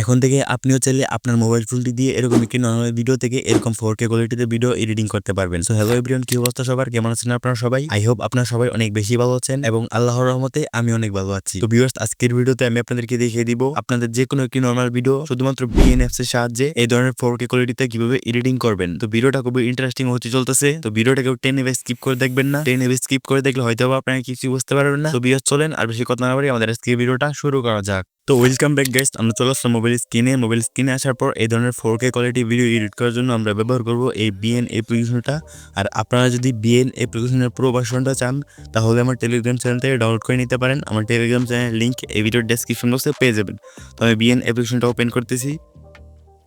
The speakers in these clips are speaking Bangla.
এখন থেকে আপনিও চাইলে আপনার মোবাইল ফোনটি দিয়ে এরকম একটি নরমাল ভিডিও থেকে এরকম 4K কোয়ালিটিতে ভিডিও এডিটিং করতে পারবেন। সো হ্যালো এভরিওয়ান, কি অবস্থা সবার, কেমন আছেন আপনারা সবাই? আই হোপ আপনারা সবাই অনেক বেশি ভালো আছেন এবং আল্লাহর রহমতে আমি অনেক ভালো আছি। তো ভিউয়ার্স, আজকের ভিডিওতে আমি আপনাদেরকে দেখিয়ে দিব আপনাদের যে কোনো একটি নরমাল ভিডিও শুধুমাত্র বিএনএফস এর সাহায্যে এই ধরনের 4K কোয়ালিটিতে কিভাবে এডিটিং করবেন। তো ভিডিওটা খুবই ইন্টারেস্টিং হতে চলতেছে। তো ভিডিওটা কেউ টেনে স্কিপ করে দেখবেন না। টেনে স্কিপ করে দেখলে হয়তো আপনারা কিছু বুঝতে পারবেন না। তো ভিউয়ার্স, চলেন আর বেশি কথা না বলে আমাদের আজকের ভিডিওটা শুরু করা যাক। তো ওয়েলকাম ব্যাক গাইস, আমরা চলে আসলাম মোবাইল স্ক্রিনে আসার পর এই ধরনের 4K কোয়ালিটি ভিডিও এডিট করার জন্য আমরা ব্যবহার করব এই বিএন অ্যাপ্লিকেশনটা। আর আপনারা যদি বিএন অ্যাপ্লিকেশনের প্রো ভার্সনটা চান তাহলে আমার টেলিগ্রাম চ্যানেল থেকে ডাউনলোড করে নিতে পারেন। আমার টেলিগ্রাম চ্যানেলের লিঙ্ক এই ভিডিওর ডেসক্রিপশন বক্সে পেয়ে যাবেন। তো আমি বিএন অ্যাপ্লিকেশনটা ওপেন করতেছি।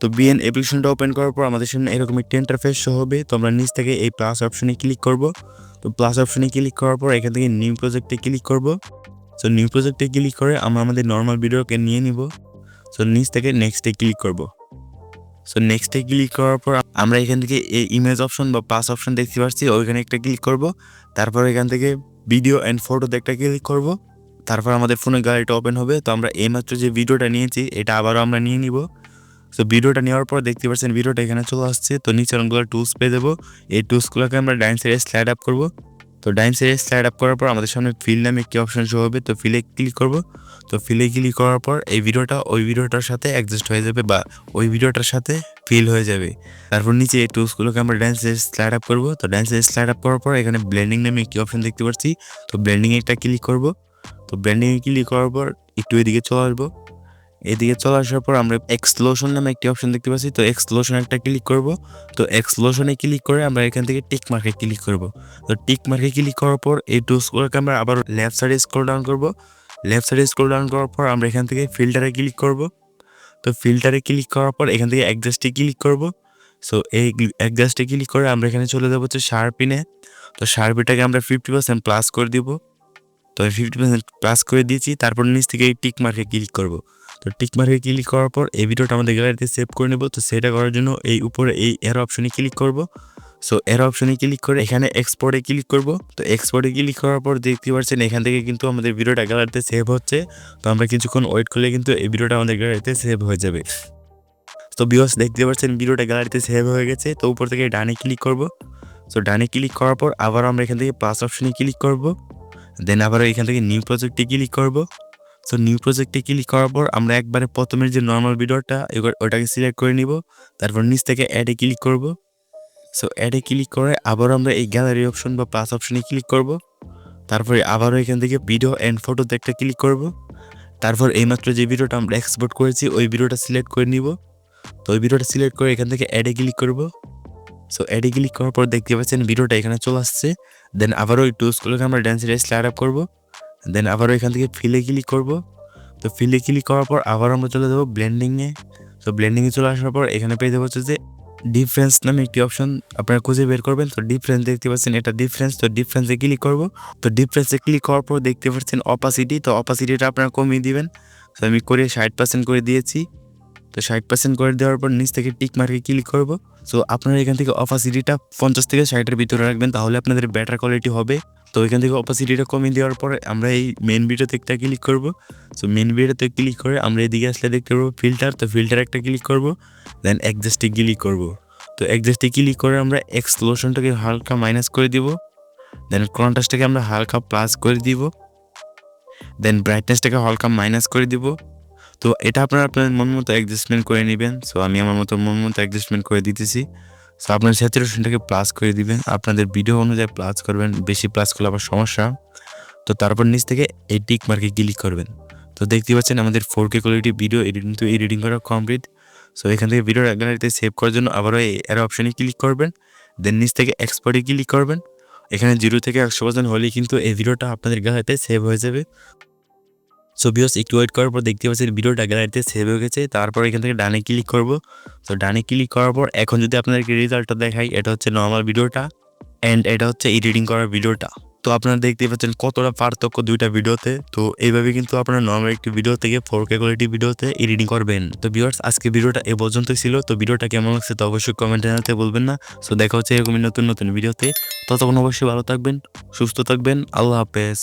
তো বিএন অ্যাপ্লিকেশনটা ওপেন করার পর আমাদের সামনে এরকম একটি ইন্টারফেস শো হবে। তো আমরা নিচ থেকে এই প্লাস অপশনে ক্লিক করব। তো প্লাস অপশনে ক্লিক করার পর এখান থেকে নিউ প্রজেক্টে ক্লিক করব। সো নিউ প্রজেক্টে ক্লিক করে আমরা আমাদের নর্মাল ভিডিওকে নিয়ে নিব। সো নিচ থেকে নেক্সটে ক্লিক করব। সো নেক্সটে ক্লিক করার পর আমরা এখান থেকে এই ইমেজ অপশন বা পাস অপশন দেখতে পাচ্ছি, ওইখানে একটা ক্লিক করব। তারপর এখান থেকে ভিডিও অ্যান্ড ফটোতে একটা ক্লিক করব। তারপর আমাদের ফোনের গ্যালারিটা ওপেন হবে। তো আমরা এইমাত্র যে ভিডিওটা নিয়েছি এটা আবারও আমরা নিয়ে নিব। সো ভিডিওটা নেওয়ার পর দেখতে পাচ্ছেন ভিডিওটা এখানে চলে আসছে। তো নিচে অনেকগুলো টুলস পেয়ে দেবো। এই টুলসগুলোকে আমরা ডাইন সাইডে স্লাইড আপ করব। তো ডাইন সাইডে স্লাইড আপ করার পর আমাদের সামনে ফিল নামে একটি অপশন শো হবে। তো ফিলে ক্লিক করব। তো ফিলে ক্লিক করার পর এই ভিডিওটা ওই ভিডিওটার সাথে অ্যাডজাস্ট হয়ে যাবে বা ওই ভিডিওটার সাথে ফিল হয়ে যাবে। তারপর নিচে এই টুলসগুলোকে আমরা ডাইন সাইডে স্লাইড আপ করব। তো ডাইন সাইডে স্লাইড আপ করার পর এখানে ব্লেন্ডিং নামে একটি অপশন দেখতে পাচ্ছি। তো ব্লেন্ডিংয়ে একটা ক্লিক করব। তো ব্লেন্ডিংয়ে ক্লিক করার পর একটু এদিকে চলে আসবো। এদিকে চলে আসার পর আমরা এক্সপ্লোশন নামে একটি অপশন দেখতে পাচ্ছি। তো এক্সপ্লোশন একটা ক্লিক করব। তো এক্সপ্লোশনে ক্লিক করে আমরা এখান থেকে টিক মার্কে ক্লিক করব। তো টিক মার্কে ক্লিক করার পর এই টুলসগুলোকে আমরা আবার লেফট সাইডে স্ক্রল ডাউন করব। লেফট সাইডে স্ক্রল ডাউন করার পর আমরা এখান থেকে ফিল্টারে ক্লিক করব। তো ফিল্টারে ক্লিক করার পর এখান থেকে অ্যাডজাস্টে ক্লিক করব। সো এই অ্যাডজাস্টে ক্লিক করে আমরা এখানে চলে যাবো হচ্ছে শার্পিনে। তো শার্পিটাকে আমরা 50% প্লাস করে দিব। তো 50% প্লাস করে দিয়েছি। তারপর নিচ থেকে এই টিক মার্কে ক্লিক করব। তো টিক মার্কে ক্লিক করার পর এই ভিডিওটা আমাদের গ্যালারিতে সেভ করে নেব। তো সেটা করার জন্য এই উপরে এই এরো অপশনে ক্লিক করব। সো এরো অপশনে ক্লিক করে এখানে এক্সপোর্টে ক্লিক করব। তো এক্সপোর্টে ক্লিক করার পর দেখতে পাচ্ছেন এখান থেকে কিন্তু আমাদের ভিডিওটা গ্যালারিতে সেভ হচ্ছে। তো আমরা কিছুক্ষণ ওয়েট করলে কিন্তু এই ভিডিওটা আমাদের গ্যালারিতে সেভ হয়ে যাবে। তো ভিউয়ার্স, দেখতে পাচ্ছেন ভিডিওটা গ্যালারিতে সেভ হয়ে গেছে। তো উপর থেকে ডানে ক্লিক করব। সো ডানে ক্লিক করার পর আবার আমরা এখান থেকে প্লাস অপশনে ক্লিক করব। দেন আবার এখান থেকে নিউ প্রজেক্টে ক্লিক করব। সো নিউ প্রজেক্টে ক্লিক করার পর আমরা একবারে প্রথমের যে নর্মাল ভিডিওটা ওটাকে সিলেক্ট করে নিব। তারপর নিচ থেকে অ্যাডে ক্লিক করব। সো অ্যাডে ক্লিক করে আবারও আমরা এই গ্যালারি অপশন বা প্লাস অপশনে ক্লিক করব। তারপরে আবারও এখান থেকে ভিডিও অ্যান্ড ফটোতে একটা ক্লিক করব। তারপর এইমাত্র যে ভিডিওটা আমরা এক্সপোর্ট করেছি ওই ভিডিওটা সিলেক্ট করে নিব। তো ওই ভিডিওটা সিলেক্ট করে এখান থেকে অ্যাডে ক্লিক করব। সো অ্যাডে ক্লিক করার পর দেখতে পাচ্ছেন ভিডিওটা এখানে চলে আসছে। দেন আবারও ওই টুলসগুলোকে আমরা ডান সাইডে স্লাইড আপ করব। দেন আবারও এখান থেকে ফিলে ক্লিক করব। তো ফিলে ক্লিক করার পর আবার আমরা চলে যাবো ব্লেন্ডিংয়ে। তো ব্লেন্ডিংয়ে চলে আসার পর এখানে পেয়ে যাবো হচ্ছে যে ডিফারেন্স নামে একটি অপশন আপনারা খুঁজে বের করবেন। তো ডিফারেন্স দেখতে পাচ্ছেন, এটা ডিফারেন্স। তো ডিফারেন্সে ক্লিক করব। তো ডিফারেন্সে ক্লিক করার পর দেখতে পাচ্ছেন অপাসিটি। তো অপাসিটিটা আপনারা কমিয়ে দিবেন। তো আমি করে 60% করে দিয়েছি। তো 60% করে দেওয়ার পর নিচ থেকে টিক মার্কে ক্লিক করব। সো আপনারা এখান থেকে অপাসিটিটা 50 থেকে 60-এর ভিতরে রাখবেন, তাহলে আপনাদের বেটার কোয়ালিটি হবে। তো এখান থেকে অপাসিটিটা কমিয়ে দেওয়ার পরে আমরা এই মেন ভিডিওতে একটা ক্লিক করব। সো মেন ভিডিওতে ক্লিক করে আমরা এদিকে আসলে দেখতে পারবো ফিল্টার। তো ফিল্টার একটা ক্লিক করব। দেন অ্যাডজাস্টে ক্লিক করব। তো অ্যাডজাস্টে ক্লিক করে আমরা এক্সপ্লোশনটাকে হালকা মাইনাস করে দিব। দেন কন্ট্রাস্টটাকে আমরা হালকা প্লাস করে দিব। দেন ব্রাইটনেসটাকে হালকা মাইনাস করে দিব। তো এটা আপনারা আপনাদের মন মতো অ্যাডজাস্টমেন্ট করে নেবেন। সো আমি আমার মন মতো অ্যাডজাস্টমেন্ট করে দিতেছি। সো আপনার স্যাচুরেশনটাকে প্লাস করে দিবেন, আপনাদের ভিডিও অনুযায়ী প্লাস করবেন, বেশি প্লাস করলে আবার সমস্যা। তো তারপর নিচ থেকে এই টিক মার্কে ক্লিক করবেন। তো দেখতে পাচ্ছেন আমাদের 4K কোয়ালিটি ভিডিও এডিটিং করা কমপ্লিট। সো এখান থেকে ভিডিও গ্যালারিতে সেভ করার জন্য আবারও এই এরো অপশনে ক্লিক করবেন। দেন নিচ থেকে এক্সপোর্টে ক্লিক করবেন। এখানে 0 থেকে 100% হলেই কিন্তু এই ভিডিওটা আপনাদের গ্যালারিতে সেভ হয়ে যাবে। সো ভিউয়ার্স, একটু ওয়েট করার পর দেখতে পাচ্ছেন ভিডিওটা গ্যালারিতে সেভ হয়ে গেছে। তারপর এখান থেকে ডানে ক্লিক করব। তো ডানে ক্লিক করার পর এখন যদি আপনাদেরকে রেজাল্টটা দেখাই, এটা হচ্ছে নর্মাল ভিডিওটা অ্যান্ড এটা হচ্ছে এডিটিং করার ভিডিওটা। তো আপনারা দেখতে পাচ্ছেন কতটা পার্থক্য দুইটা ভিডিওতে। তো এইভাবে কিন্তু আপনারা নর্মাল একটি ভিডিও থেকে 4K কোয়ালিটি ভিডিওতে এডিটিং করবেন। তো ভিউয়ার্স, আজকে ভিডিওটা এ পর্যন্তই ছিল। তো ভিডিওটা কেমন লাগছে তো অবশ্যই কমেন্টে জানাতে বলবেন না। সো দেখা হচ্ছে এরকমই নতুন ভিডিওতে। ততক্ষণ অবশ্যই ভালো থাকবেন, সুস্থ থাকবেন। আল্লাহ হাফেজ।